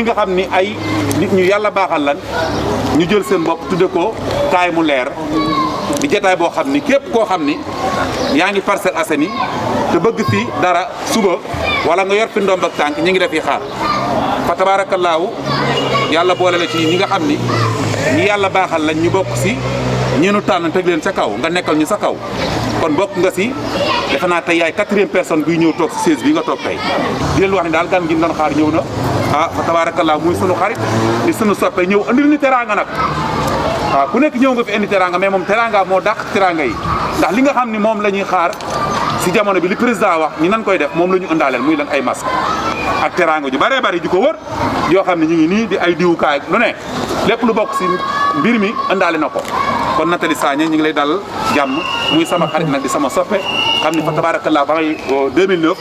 nga xam ni ay nit ñu yàlla baaxal lan ñu jël seen bopp tudde ko kaay mu leer di jotaay boo xam ni képp koo xam ni yaa ngi Parcelles Assainies te bëgg fi dara suba wala nga yor fi ndomb ak tànk ñu ngi def yi xaar fa tabaarakallaahu yàlla boole la ci ñi nga xam ni ñi yàlla baaxal lañ ñu bokk si ñeenu tànn teg leen sa kaw nga nekkal ñu sa kaw kon bokk nga si defe naa tey yaay 4e personne buy ñëw toog si 16 bi nga toog tey di leen wax ni daal gan gi doon xaar ñëw na ah fa tabaarakallaahu muy sunu xarit di sunu soppe ñëw andil ñu teraanga nag waaw ku nekk ñëw nga fi indi teraanga mais moom teraanga moo dàq teraanga yi ndax li nga xam ni moom la ñuy xaar si jamono bi li président wax ñi nan koy def moom la ñu ëndaaleel muy lan ay masque ak teraanga ju bëree bëri di ko wër yoo xam ne ñu ngi nii di ay diwukaay lu ne lépp lu bokk si mbir mi ëndaale na ko kon Nathalie Sagna ñu ngi lay dal jàmm muy sama xarit nag di sama soppe xam ni fa tabaarakallaa ba ngay 2009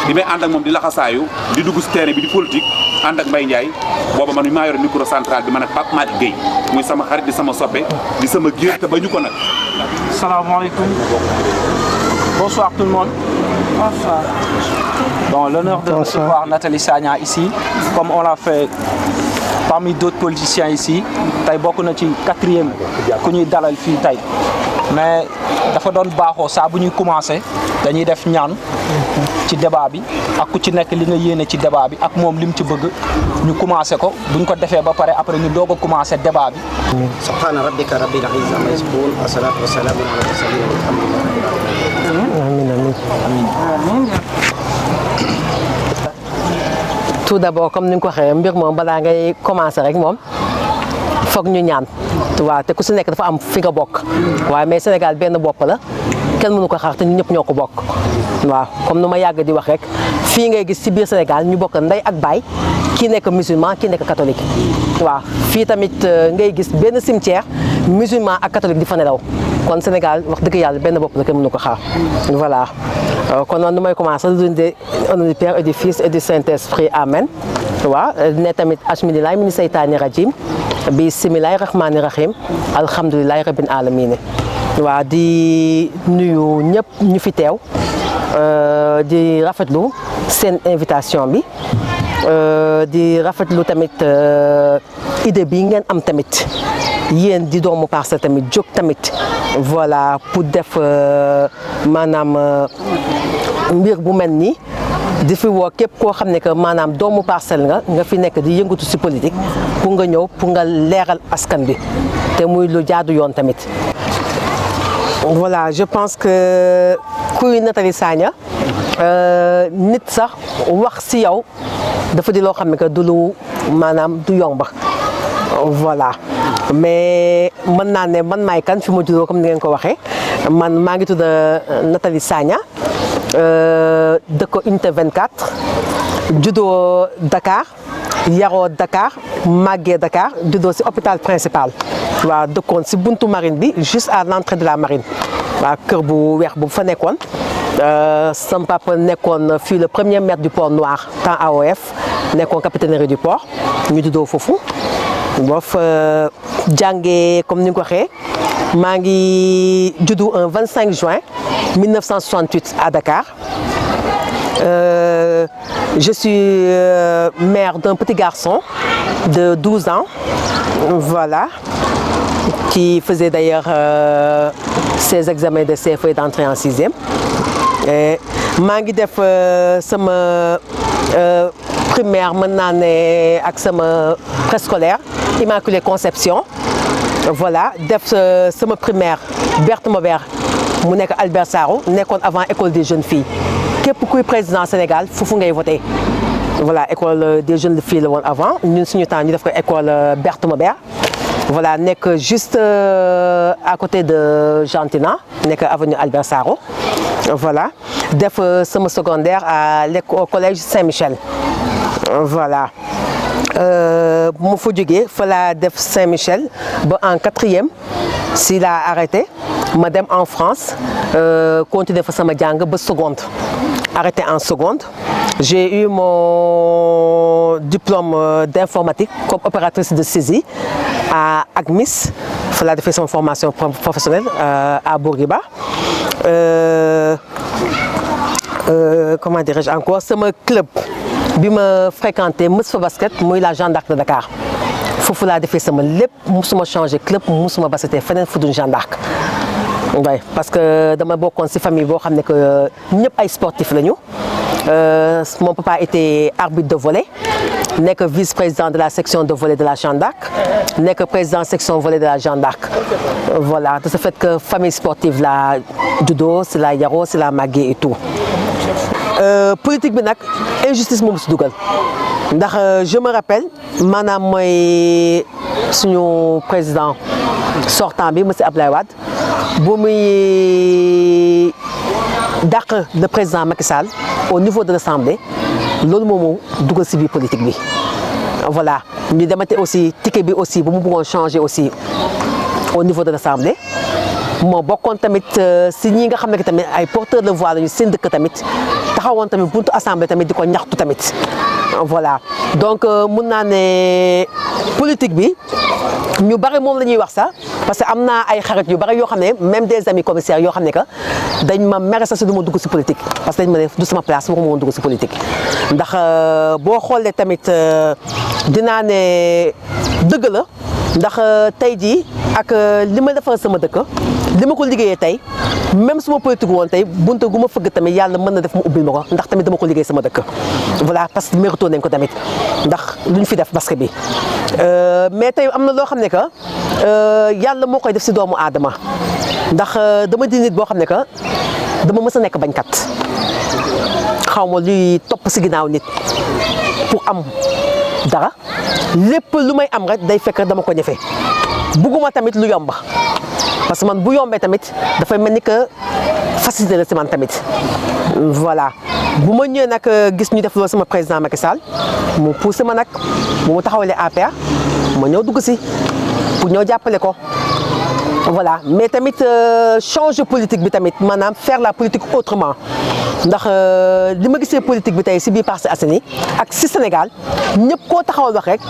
di may ànd ak moom di laxasaayu di dugg si terrain bi di politique ànd ak Mbaye Ndiaye booba man maa yore micro central bi man ak Pape Malick Gueye muy sama xarit di sama soppe di sama géer te ba ñu ko nag. Salaamaaleykum. Bonsoir tout le monde. Bonsoir. Bon, l'honneur de recevoir Nathalie Sagna ici, comme on l'a fait parmi d'autres politiciens ici. Tay bokk na ci 4e ku ñuy dalal fii tey mais dafa doon baaxoo saa bu ñuy commencé dañuy def ñaan ci débat bi ak ku ci nekk li nga yéene ci débat bi ak moom lim ci bëgg ñu commencé ko buñ ko defee ba pare après ñu doog a commencé débat bi. subhaana rabbika rabbil izzati amma yasifuun wa salaatu wa salaamun ala al-mursaliin walhamdulillahi rabbil aalamiin. Amiin. Tout d'abord comme ni nga ko waxee mbir moom balaa ngay commencé rek moom foog ñu ñaan waaw te ku si nekk dafa am fi nga bokk waaye mais Sénégal benn bopp la kenn mënu ko xaar te ñun ñëpp ñoo ko bokk waaw comme nu ma yàgg di wax rek fii ngay gis ci biir Sénégal ñu bokk ndey ak baay kii nekk musulman kii nekk catholique waaw fii tamit ngay gis benn cimetière musulman ak catholique di fa nelaw kon Sénégal wax dëgg yàlla benn bopp la kenn mënu ko xaar voilà kon noonu nu may commencé lu dundee au nom du Père et du Fils et du Saint-Esprit amen waaw ne tamit asmililahi mini seytaani rajim bismillahi rahmaani rahim alhamdulilahi rabbil alamin waaw di nuyu ñëpp ñu fi teew di rafetlu seen invitation bi di rafetlu tamit idée bi ngeen am tamit yéen di doomu Parcelles tamit jóg tamit voilà pour def maanaam mbir bu mel nii di fi woo képp koo xam ne que maanaam doomu Parcelles nga fi nekk di yëngatu ci politique pour nga ñëw pour nga leeral askan bi te muy lu jaadu yoon tamit. Voilà je pense que kuy Nathalie Sagna nit sax wax ci yow dafa di loo xam ne que du lu maanaam du yomb voilà mais mën naa ne man maay kan fi ma juddoo comme ni ngeen ko waxee man maa ngi tudd Nathalie Sagna dëkk unité 24 juddoo Dakar yaroo Dakar màggee Dakar juddoo ci hôpital principal waaw dëkkoon ci buntu marine bi juste à l'entrée de la marine waaw kër bu weex bu fa nekkoon sama papa nekkoon fii le premier maître du port noir temps AOF nekkoon capitainerie du port ñu juddoo foofu boo fa jàngee comme ni nga ko waxee maa ngi juddu un 25 juin 1968 à Dakar. Je suis mère d'un petit garçon de 12 ans, voilà, qui faisait d'ailleurs ses examens de CFEE d'entrée en 6e. maa ngi def sama primaire mën naa ne ak sama préscolaire Immaculée Conception, voilà def sama primaire Berthe Maubert mu nekk Albert Sarraut nekkoon avant école des jeunes filles képp kuy président Sénégal foofu ngay voté voilà école des jeunes filles la woon avant ñun suñu temps ñu def ko école Berthe Maubert voilà nekk juste à côté de Jantina nekk avenue Albert Sarraut voilà def sama secondaire à l'école au collège Saint-Michel voilà bu ma fa jógee fa laa def Saint-Michel ba en 4e si laa arrêté ma dem en France continuer fa sama jàng ba seconde arrêté en seconde j'ai eu mon diplôme d'informatique comme opératrice de saisie à ACMIS fa laa defee sama formation professionnelle à Bourguiba comment dirais-je encore sama club bi ma fréquenté mës fa basket muy la Jeanne d'Arc de Dakar foofu laa defee sama lépp musuma changé club musuma basketé feneen fu dul Jeanne d'Arc waaye parce que dama bokkoon ci famille boo xam ne que ñëpp ay sportifs lañu mon papa était arbitre de volley nekk vice-président de la section de volley de la Jeanne d'Arc nekk président section volley de la Jeanne d'Arc voilà de ce fait que famille sportive la juddoo ci la yaroo ci la màggee et tout politique bi nag injustice moom ci dugal ndax je me rappelle maanaam mooy suñu président sortant bi monsieur Abdoulaye Wade bu muy dàq le président Macky Sall au niveau de l'Assemblée loolu moomu dugal ci biir politique bi voilà ñu demate aussi ticket bi aussi bu mu bëggoon changer aussi au niveau de l'Assemblée moo bokkoon tamit ci ñi nga xam ne tamit ay porteurs de voix lañu seen dëkk tamit taxawoon tamit buntu Assemblée tamit di ko ñaxtu tamit voilà donc mun naa ne politique bi ñu bari moom la ñuy wax sax parce que am naa ay xarit yu bari yoo xam ne même des amis commissaires yoo xam ne que dañ ma mere sax si du ma dugg si politique parce que dañ ma ne du sama place waxuma woon dugg si politique ndax boo xoolee tamit dinaa ne dëgg la ndax tey jii ak li ma defal sama dëkk li ma ko liggéeyee tey même su ma politique woon tey bunte gu ma fëgg tamit yàlla mën na def mu ubbil ma ko ndax tamit dama ko liggéey sama dëkk voilà parce que mérito nañ ko tamit ndax lu ñu fi def basket bi mais tey am na loo xam ne que yàlla moo koy def si doomu aadama ndax dama di nit boo xam ne que dama mës a nekk bañkat xaw ma luy topp si ginnaaw nit pour am dara lépp lu may am rek day fekk dama ko ñëfe bugguma tamit lu yomba parce que man bu yombee tamit dafay mel ni que facilité la si man tamit voilà bu ma ñëwee nag gis ñu def loolu sama président Macky Sall mu poussé ma nag bu mu taxawalee APR ma ñëw dugg si pour ñëw jàppale ko voilà mais tamit changer politique bi tamit maanaam faire la politique autrement ndax li ma gisee politique bi tey si biir Parcelles Assainies ak si Sénégal ñëpp koo taxawal wax rek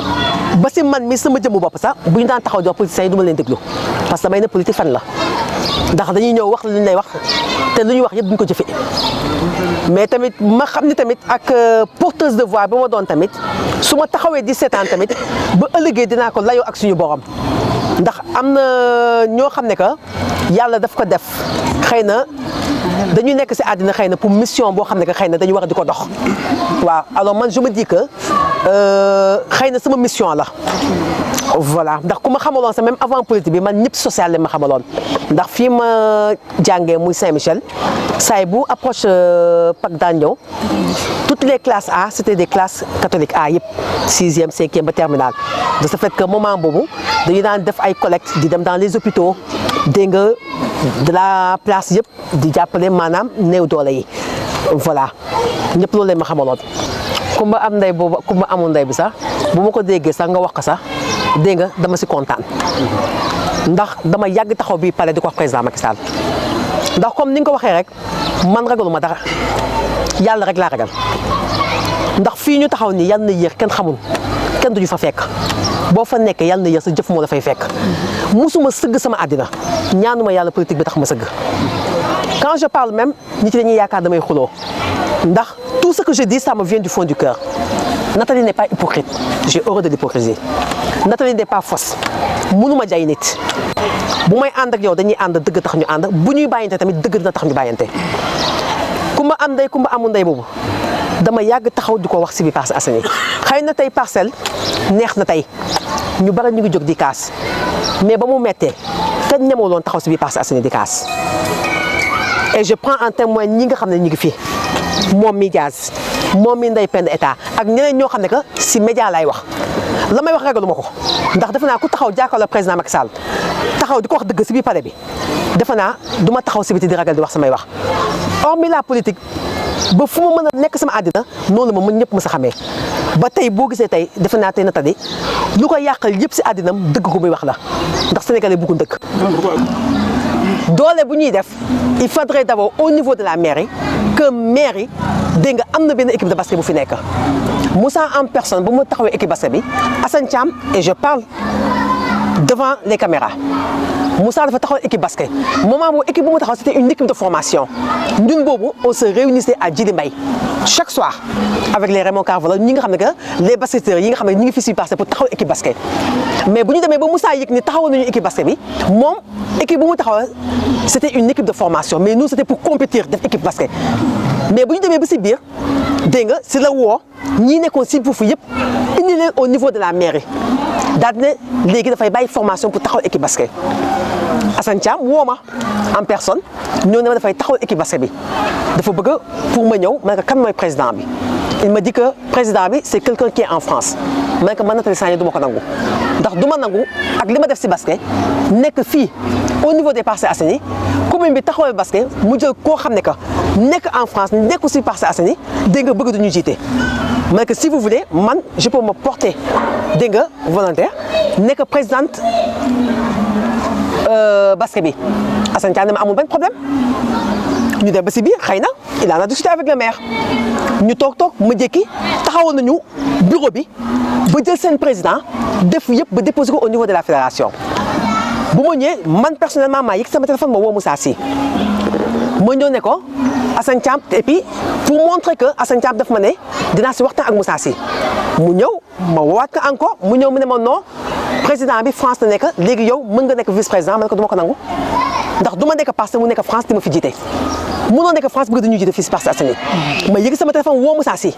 ba si man mi sama jëmmu bopp sax bu ñu daan taxaw di wax politiciens yi du ma leen déglu parce que damay ne politique fan la ndax dañuy ñëw wax lu ñu lay wax te lu ñuy wax yëpp duñ ko jëfee mais tamit ma xam ni tamit ak porteuse de voix bi ma doon tamit su ma taxawee 17 ans tamit ba ëllëgee dinaa ko layoo ak suñu borom ndax am na ñoo xam ne que yàlla daf ko def xëy na dañuy nekk si àddina xëy na pour mission boo xam ne que xëy na dañu war a di ko dox waaw alors man je me dis que xëy na sama mission la voilà ndax ku ma xamaloon sax même avant politique bi man ñëpp social la ma xamaloon ndax fii ma jàngee muy Saint-Michel saay bu approche Pâques daan ñëw toutes les classes A c'était des classes catholiques A yëpp 6e 5e ba terminale de ce fait que moment boobu dañu daan def ay collecte di dem dans les hôpitaux dégg nga de la place yëpp di jàppale maanaam néew doole yi voilà ñëpp loolu lañ ma xamaloon kumba am ndey boobu kumba amul ndey bi sax bu ma ko déggee sax nga wax ko sax dégg nga dama si kontaan ndax dama yàgg taxaw bi palais di ko wax président Macky Sall ndax comme ni nga ko waxee rek man ragaluma dara yàlla rek laa ragal ndax fii ñu taxaw nii yàlla na yéex kenn xamul kenn duñu fa fekk boo fa nekkee yàlla na yéex sa jëf moo la fay fekk musuma sëgg sama àddina ñaanuma yàlla politique bi tax ma sëgg quand je parle même nit yi dañuy yaakaar damay xuloo ndax tout ce que je dis ça me vient du fond du cœur Nathalie n'est pas hypocrite j'ai horreur de l'hypocrisie Nathalie n'est pas fausse mënuma jay nit bu may ànd ak yow dañuy ànd dëgg tax ñu ànd bu ñuy bàyyante tamit dëgg dina tax ñu bàyyante kumba am ndey kumba amul ndey boobu dama yàgg taxaw di ko wax si biir Parcelles Assainies xëy na tey parcelle neex na tey ñu bari ñu ngi jóg di kaas mais ba mu mettee kenn ñemewuloon taxaw si biir Parcelles Assainies di kaas et je prends en témoin ñi nga xam ne ñu ngi fii moom mi Diaz moom mi Ndeye Penda État ak ñeneen ñoo xam ne que si média lay wax la may wax ragaluma ko ndax defe naa ku taxaw jàkkaarloo président Macky Sall taxaw di ko wax dëgg si biir palais bi defe naa du ma taxaw si biti di ragal di wax samay wax hormis la politique ba fu ma mën a nekk sama àddina noonu la ma mën ñëpp ma sa xamee ba tey boo gisee tey defe naa tey Nathalie lu ko yàqal yëpp si àddinam dëgg ko muy wax la ndax sénégalais bëggu dëkk doole bu ñuy def il faudrait d'abord au niveau de la mairie que mairie dégg nga am na benn équipe de basket bu fi nekk Moussa en personne bu ma taxawee équipe basket bi Assane Thiam et je parle devant les caméras Moussa dafa taxawal équipe basket moment où équipe bu mu taxaw c'était une équipe de formation ñun boobu on se réunissait à Djily Mbaye chaque soir avec les Raymond Carvalho ñi nga xam ne que les basketteurs yi nga xam ne ñu ngi fi si passé pour taxawal équipe basket mais bu ñu demee ba Moussa yëg ni taxawal nañu équipe basket bi moom équipe bu mu taxawal c'était une équipe de formation mais nous c'était pour compétir def équipe basket mais bu ñu demee ba si biir dégg nga si la woo ñii nekkoon si foofu yëpp indi leen au niveau de la mairie daal di ne léegi dafay bàyyi formation pour taxawal équipe basket Assane Thiam woo ma en personne ñoo ne ma dafay taxawal équipe basket bi dafa bëgg pour ma ñëw ma ne ko kan mooy président bi il me dit que président bi c'est quelqu'un qui est en France ma ne ko man Nathalie Sagna du ma ko nangu ndax du ma nangu ak li ma def si basket nekk fii au niveau des Parcelles Assainies commune bi taxawal basket mu jël koo xam ne que nekk en France nekku si Parcelles Assainies dégg nga bëgg duñu jiite ma ne que si vous voulez man je peux me porter dégg nga volontaire nekk présidente basket bi Assane Thiam ne ma amul benn problème ñu dem ba si biir xëy na il en a discuté avec le maire ñu toog ma jékki taxawal nañu bureau bi ba jël seen président def yëpp ba déposer ko au niveau de la fédération bu ma ñëwee man personnellement maa yëg sama téléphone ma woo Moussa Sy ma ñëw ne ko Assane Thiam et puis pour montrer que Assane Thiam daf ma ne dinaa si waxtaan ak Moussa Sy mu ñëw ma woowaat ko encore mu ñëw mu ne ma non président bi France la nekk léegi yow mën nga nekk vice président ma ne ko du ma ko nangu ndax du ma nekk parce que mu nekk France di ma fi jiite mënoo nekk France bëgg dañuy jiite fii si Parcelles Assainies ma yëg sama téléphone woo Moussa Sy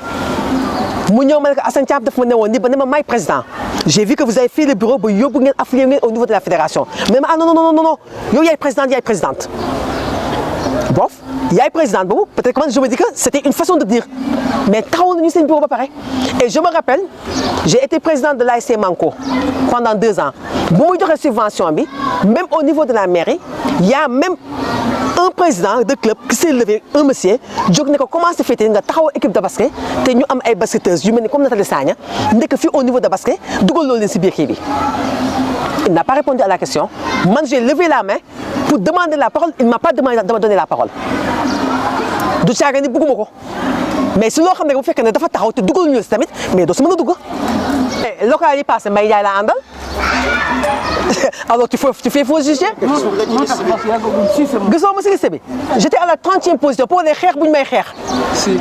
mu ñëw ma ne ko Assane Thiam daf ma ne woon ni ba ne ma may président j'ai vu que vous avez fait le bureau ba yóbbu ngeen affilié ngeen au niveau de la fédération mais ma ah non yow yaay présidente yaay présidente bof yaay présidente boobu peut-être que man je me dis que c'était une façon de dire mais taxawoon nañu seen bureau ba pare et je me rappelle j'ai été présidente de l'ASC Manko pendant 2 ans bu muy joxe subvention bi même au niveau de la mairie il y a même un président de club qui s'est levé un monsieur jóg ne ko comment se fait-il nga taxaw équipe de basket te ñu am ay basketteuses yu mel ni comme Nathalie Sagna nekk fii au niveau de basket dugal loolu leen si biir kii bi il n'a pas répondu à la question man j'ai levé la main pour demander la parole il m'a pas demandé de me donner la parole du caaga ni bëgguma ko mais si loo xam ne bu fekkee ne dafa taxaw te dugal ñu si tamit mais doo si mën a dugg local yi passé Mbaye Ndiaye laa àndal alors tu fais faux juger gisoo ma si liste bi j'étais à la 30e position pour les xeex bu ñu may xeex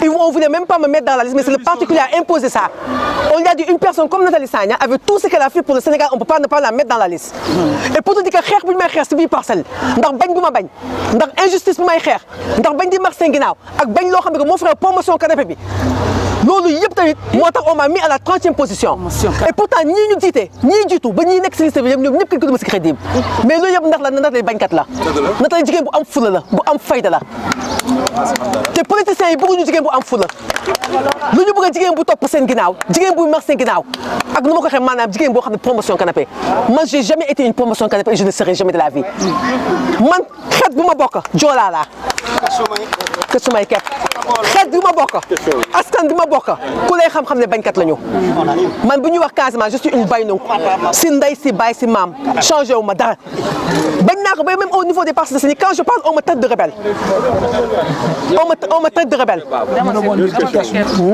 on voulait même pas me mettre dans la liste mais c'est le parti qui a imposé ça on lui a dit une personne comme Nathalie Sagna avec tout ce qu'elle a fait pour le Sénégal on peut pas ne pas la mettre dans la liste et pour te dire que xeex bu ñu may xeex si biir parcelle ndax bañ bu ma bañ ndax injustice bu may xeex ndax bañ di mar seen ginnaaw ak bañ loo xam ne que moo fexe promotion canapé bi loolu yëpp tamit moo tax on m'a mis à la 30e position et pourtant ñii ñu jiite ñii jiitu ba ñii nekk si liste bi ñoom ñëpp kenn ko dama si crédible mais loolu yëpp ndax la Nathalie bañkat la Nathalie jigéen bu am fula la bu am fayda la te politiciens yi bëgguñu jigéen bu am fula lu ñu bëgg a jigéen bu topp seen ginnaaw jigéen bu mar seen ginnaaw ak nu ma ko waxee maanaam jigéen boo xam ne promotion canapé man j'ai jamais été une promotion canapé et je ne serai jamais de la vie man xeet bu ma bokk joolaa laa que sumay kepp xeet bi ma bokk askan bi ma bokk ku lay xam-xam ne bañkat la ñu man bu ñuy wax Casamance je suis une baynunk si ndey si baay si maam changé wu ma dara bañ naa ko ba même au niveau des Parcelles Assainies quand je parle on me traite de rebelle on me traite de rebelle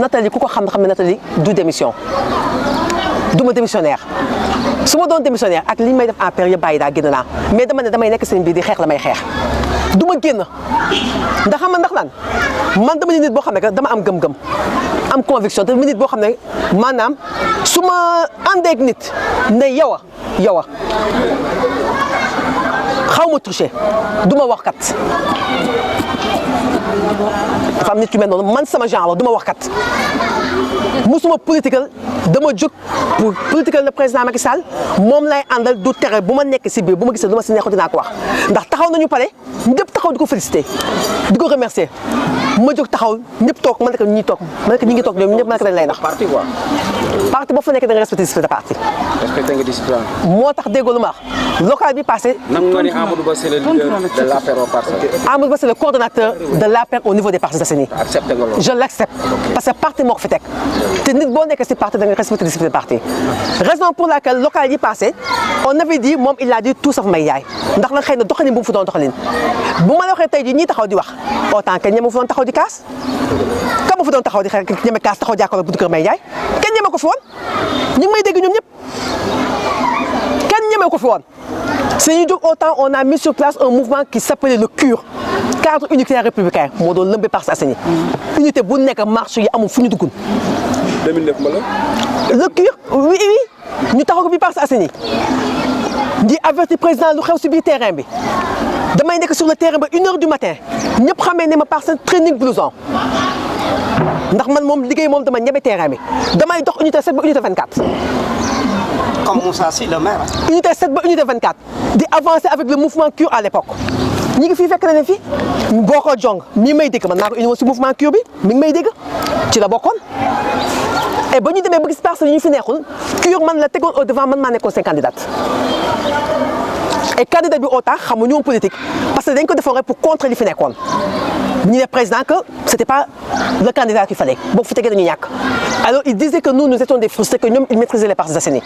Nathalie ku ko xam ne Nathalie du démission du ma démissionnaire su ma doon démissionnaire ak li may def en période bàyyi daa génn naa mais dama ne damay nekk seen biir di xeex la may xeex du ma génn ndax xam nga ndax lan man dama nit boo xam ne que dama am gëm-gëm am conviction te nit boo xam ne maanaam su ma àndee ak nit ne yow a xaw ma touché du ma wax kat dafa am nit yu mel noonu man sama genre la du ma wax kat musuma political dama jóg pour political le président Macky Sall moom lay àndal du tere bu ma nekk si biir bu ma gisee lu ma si neexu dinaa ko wax ndax taxaw nañu pare ñëpp taxaw di ko féliciter di ko remercier ma jóg taxaw ñëpp toog ma ne ko ñii toog ma ne ko ñi ngi toog ñoom ñëpp ma ne ko dañ lay nax parti quoi. parti boo fa nekkee da nga respecté discipline de parti. respecté nga discipline. moo tax déggoo lu ma wax local bi passé. nangu nga ni Amadou Ba c'est le leader de l'APR au Parcelles. Amadou Ba c'est le coordonnateur de l'APR au niveau des Parcelles Assainies. accepté nga loolu. je l'accepte parce que parti moo ko fi teg te nit boo nekkee si parti da nga respecté discipline de parti. raison pour laquelle local yi passé on avait dit moom il a dit tout sauf Mbaye Ndiaye ndax nag xëy na doxalin bu mu fi doon doxalin bu ma la waxee tey jii ñii taxaw di wax autant que ñeme fu doon taxaw di kaas ka ma fi doon taxaw di xeex ñeme kaas taxaw jàkkaarloo buntu kër Mbaye Ndiaye kenn ñeme ko fi woon ñu ngi may dégg ñoom ñëpp kenn ñemee ko fi woon si ñu jóg autant on a mis sur place un mouvement qui s'appelait le CUR cadre unitaire républicain moo doon lëmbee Parcelles Assainies unité bu nekk marche yi amul fu ñu dugg. 2009 ma la. le CUR oui ñu taxaw ko bi Parcelles Assainies di averti président lu xew si biir terrain bi damay nekk sur le terrain ba 1h du matin ñëpp xamee ne ma Parcelles training blouson ndax man moom liggéey moom dama ñebe terrain bi damay dox unité 7 ba unité 24. Comme Moussa Sy, le maire. Unité 7 ba unité 24 di avancer avec le mouvement CUR à l'époque ñi ngi fii fekk na leen fii Boko Jong mii may dégg man maa ko indi woon si mouvement CUR bi mi ngi may dégg ci la bokkoon et ba ñu demee ba gis Parcelles yi ñu fi nekkul CUR man la tegoon au devant man maa nekkoon seen candidate et candidat bi au temps xamuñu woon politique parce que dañ ko defoon rek pour contrer li fi nekkoon ñu ne président que c'était pas le candidat qu'il fallait boo fi tegee dañu ñàkk alors il disait que nous étions des frustrés que ñoom ils maîtrisaient les Parcelles Assainies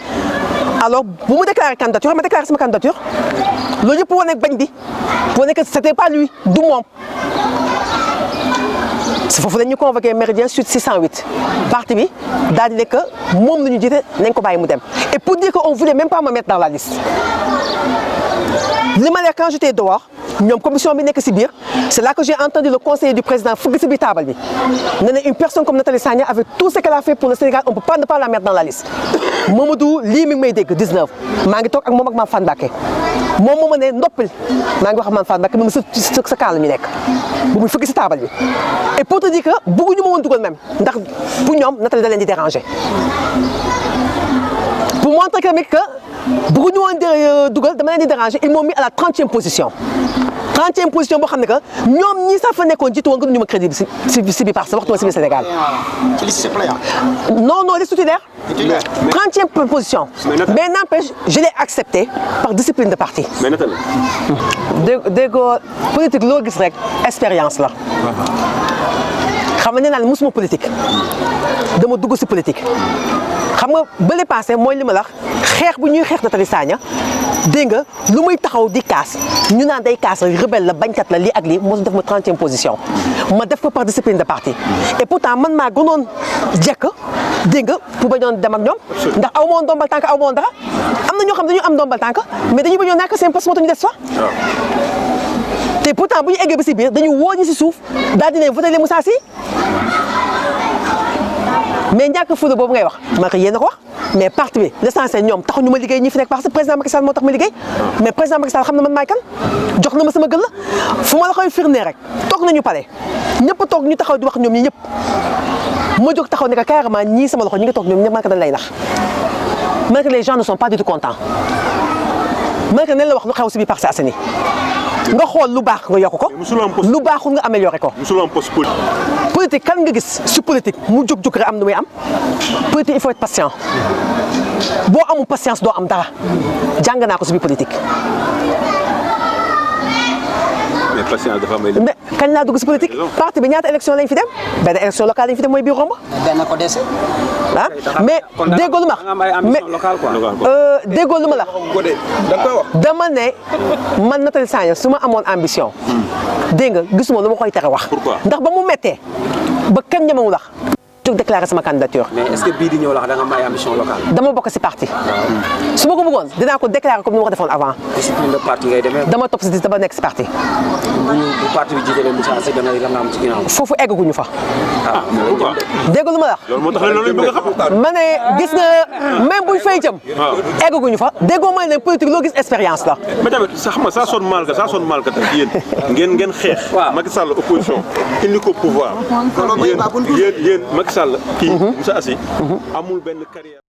alors bu mu déclaré candidature ma déclaré sama candidature loolu yëpp pour wane bañ bi pour wane que c'était pas lui du moom si foofu dañu convoqué Méridien Sud 608 parti bi daal di ne que moom la ñu jiite nañ ko bàyyi mu dem et pour dire que on voulait même pas me mettre dans la liste li ma ne quand j'étais dehors ñoom commission bi nekk si biir c'est là que j'ai entendu le conseiller du président fëgg si biir taabal bi ne ne une personne comme Nathalie Sagna avec tout ce qu'elle a fait pour le Sénégal on peut pas ne pas la mettre dans la liste Mamadou lii mi ngi may dégg 19 maa ngi toog ak moom ak Mame Fane Mbacké moom moo ma ne noppil maa ngi wax ak Mame Fane Mbacké mu ne sa kaal la ñu nekk bu muy fëgg si taabal bi et pour te dire que bëgguñu ma woon dugal même ndax pour ñoom Nathalie da leen di déranger pour montrer que bëgguñu woon dugal dama leen di déranger ils m'ont mis à la 30e position 30e position boo xam ne que ñoom ñii sax fa nekkoon jiitu woon gënuñu ma crédit si bi parce que waxtu ma si biir Sénégal. Ci liste suppléant. non liste titulaire. 30e position. mais n'empêche je l'ai accepté par discipline de parti. mais Nathalie. déggoo politique loo gis rek expérience la. xam nga nee naa ne mosuma politique dama dugg si politique xam nga bële passé mooy li ma la xeex bu ñuy xeex Nathalie Sagna dégg nga lu muy taxaw di kaas ñu naan day kaas rebelle la bañkat la lii ak lii mosu def ma 30e position ma def ko par discipline de parti et pourtant man maa gënoon jekk dégg nga pour bañoon dem ak ñoom ndax aw ma woon ndombal tànk aw ma woon dara am na ñoo xam dañu am ndombal tànk mais dañuy bañoon nekk seen poste moo tax ñu des fa te pourtant bu ñu eggee ba si biir dañu woo ñi si suuf daal di ne voté les Moussa Sy mais ñàkk fulla boobu ngay wax ma ko yéen a ko wax mais parti bi l'essentiel ñoom taxu ñu ma liggéey ñi fi nekk parce que président Macky Sall moo tax ma liggéey mais président Macky Sall xam na man maay kan jox na ma sama gën la fu ma la koy firndee rek toog nañu pare ñëpp toog ñu taxaw di wax ñoom ñi ñëpp ma jóg taxaw ne que carrément ñii sama loxo ñi ngi toog ñoom ñëpp man ko dañ lay nax man que les gens ne sont pas du tout contents man que nañ la wax lu xew si biir Parcelles Assainies nga xool lu baax nga yokk ko lu baaxul nga amélioré ko. politique kan nga gis si politique mu jóg rek am nu muy am politique il faut être patient boo amul patience doo am dara jàng naa ko si biir politique. mais patience dafa am ay. mais kañ laa dugg si politique parti bi ñaata élection lañ fi dem benn élection locale lañ fi dem mooy biir Romb. benn ko dese. ah mais déggoo lu ma mais déggoo lu ma la dama ne man Nathalie Sagna su ma amoon ambition dégg nga gisuma lu ma koy tere wax ndax ba mu méttee ba kenn ñemewu wax jóg déclaré sama candidature. mais est-ce que bii di ñëw la da nga am ay ambition locale. dama bokk si parti su ma ko bëggoon dinaa ko déclaré comme ni ma ko defoon avant. discipline de parti ngay demee. dama topp si dama nekk si parti. bu parti bi jiite leen Moussa Sy da nga am ci ginnaaw. foofu eggaguñu fa. dégg lu ma la wax. loolu moo tax loolu bëgg a xam. ma ne gis nga même buñ fay jëm. eggaguñu fa déggoo ma ne politique loo gis expérience la. mais tamit sax ma ça sonne mal que tey yéen ngeen xeex. Macky Sall opposition indi ko pouvoir. yéen Macky Sall kii Moussa Sy amul benn carrière